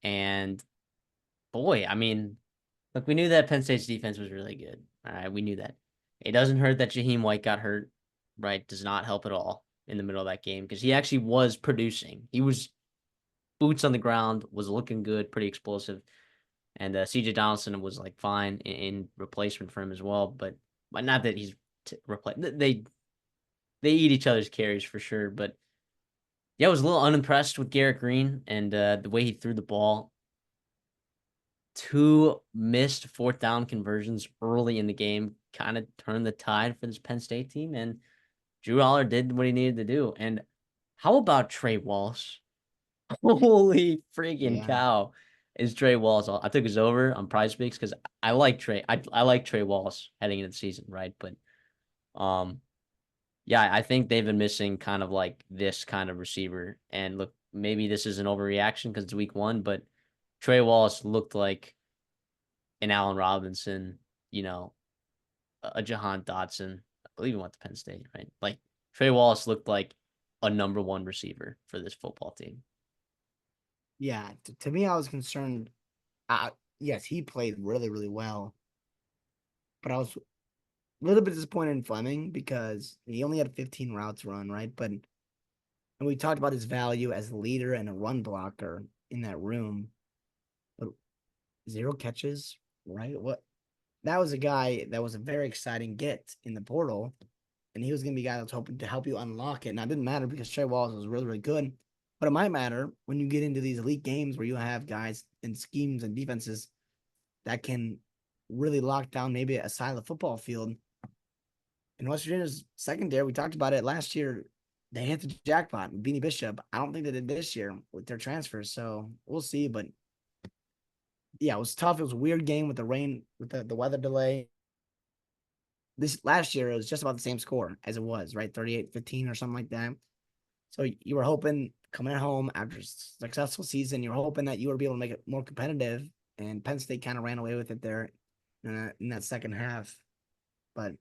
And boy, I mean, look, we knew that Penn State's defense was really good. All right, we knew that. It doesn't hurt that Jaheim White got hurt, right? Does not help at all in the middle of that game because he actually was producing. He was boots on the ground, was looking good, pretty explosive. And CJ Donaldson was like fine in replacement for him as well, but not that he's they eat each other's carries for sure. But yeah, I was a little unimpressed with Garrett Green and the way he threw the ball. Two missed fourth down conversions early in the game kind of turned the tide for this Penn State team, and Drew Aller did what he needed to do. And how about Trey Wallace? Holy freaking Yeah. cow! Is Trey Wallace? I took his over on Prize Picks because I like Trey. I like Trey Wallace heading into the season, right? But um, yeah, I think they've been missing kind of like this kind of receiver. And look, maybe this is an overreaction because it's week one, but Trey Wallace looked like an Allen Robinson, you know, a Jahan Dotson. I believe he went to Penn State, right? Like Trey Wallace looked like a number one receiver for this football team. Yeah. To me, I was concerned. Yes, he played really, really well, but I was a little bit disappointed in Fleming because he only had 15 routes run, right? But and we talked about his value as a leader and a run blocker in that room, but zero catches, right? What that was a guy that was a very exciting get in the portal, and he was going to be a guy that's hoping to help you unlock it. Now, it didn't matter because Trey Wallace was really, really good, but it might matter when you get into these elite games where you have guys in schemes and defenses that can really lock down maybe a side of the football field. In West Virginia's secondary, we talked about it last year. They hit the jackpot. Beanie Bishop. I don't think they did this year with their transfers, so we'll see. But yeah, it was tough. It was a weird game with the rain, with the weather delay. This last year, it was just about the same score as it was, right? 38-15 or something like that. So you were hoping coming at home after a successful season, you were hoping that you would be able to make it more competitive. And Penn State kind of ran away with it there in that second half. But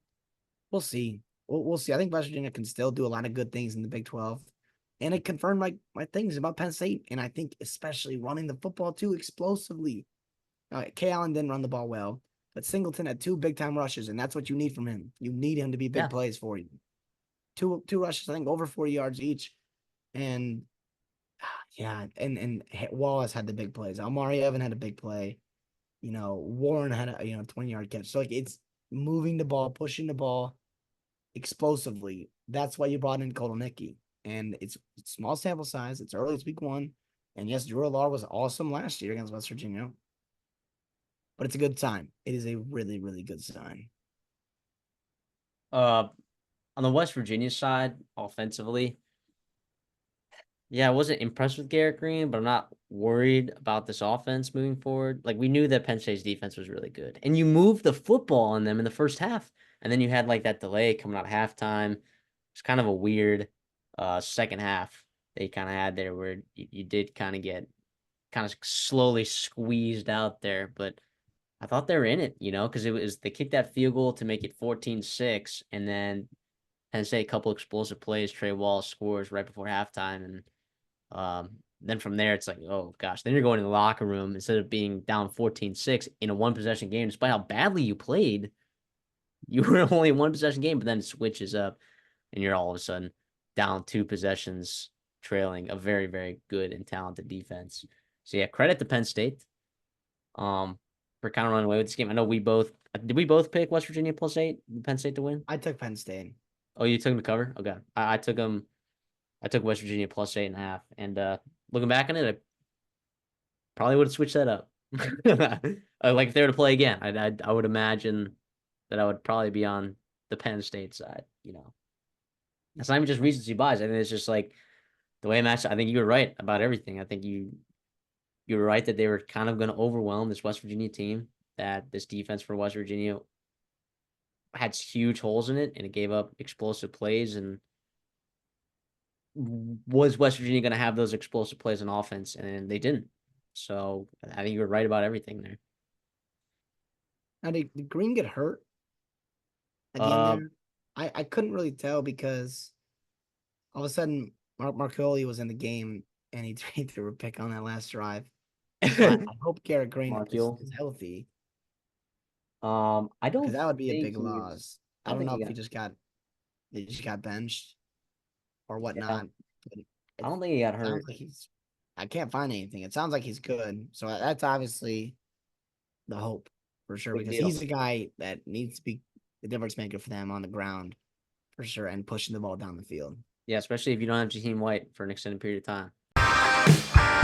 we'll see. We'll see. I think West Virginia can still do a lot of good things in the Big 12. And it confirmed my things about Penn State. And I think especially running the football too explosively. Kay Allen didn't run the ball well, but Singleton had two big time rushes, and that's what you need from him. You need him to be big Yeah. plays for you. Two rushes, I think over 40 yards each. And yeah, and Wallace had the big plays. Amari Evan had a big play. Warren had a 20-yard catch. So like it's moving the ball, pushing the ball explosively. That's why you brought in Kolonecki. And it's small sample size. It's early. It's week one. And yes, Drew Law was awesome last year against West Virginia, but it's a good sign. It is a really, really good sign. Uh, on the West Virginia side, offensively, yeah, I wasn't impressed with Garrett Green, but I'm not worried about this offense moving forward. Like we knew that Penn State's defense was really good, and you moved the football on them in the first half, and then you had like that delay coming out of halftime. It's kind of a weird second half they kind of had there where you did kind of get kind of slowly squeezed out there, but I thought they were in it, because it was they kicked that field goal to make it 14-6, and then Penn State a couple explosive plays. Trey Wallace scores right before halftime, and then from there it's like, oh gosh, then you're going in the locker room instead of being down 14-6 in a one possession game, despite how badly you played. You were only a one possession game, but then it switches up, and you're all of a sudden down two possessions, trailing a very very good and talented defense. So yeah, credit to Penn State um, for kind of running away with this game. I know we both did we both pick West Virginia +8, Penn State to win? I took Penn State. Oh, you took them to cover? Okay. I took them. I took West Virginia +8.5. And looking back on it, I probably would have switched that up. Like if they were to play again, I would imagine that I would probably be on the Penn State side. It's not even just recency bias. I think it's just like the way it matched. I think you were right about everything. I think you were right that they were kind of going to overwhelm this West Virginia team. That this defense for West Virginia had huge holes in it, and it gave up explosive plays. And was West Virginia going to have those explosive plays on offense? And they didn't. So I think you were right about everything there. Now, did Green get hurt at the end Uh, there? I couldn't really tell because all of a sudden Marcoli was in the game and he threw a pick on that last drive. but I hope Garrett Green Molecule. is healthy I because don't that would be a think big he's. loss. I I don't don't think know he if got. he just got benched or Yeah, whatnot. But I it don't think he got sounds hurt. like I can't find anything. It sounds like he's good. So that's obviously the hope for sure Big because deal. he's a guy that needs to be the difference maker for them on the ground for sure and pushing the ball down the field. Yeah, especially if you don't have Jaheim White for an extended period of time.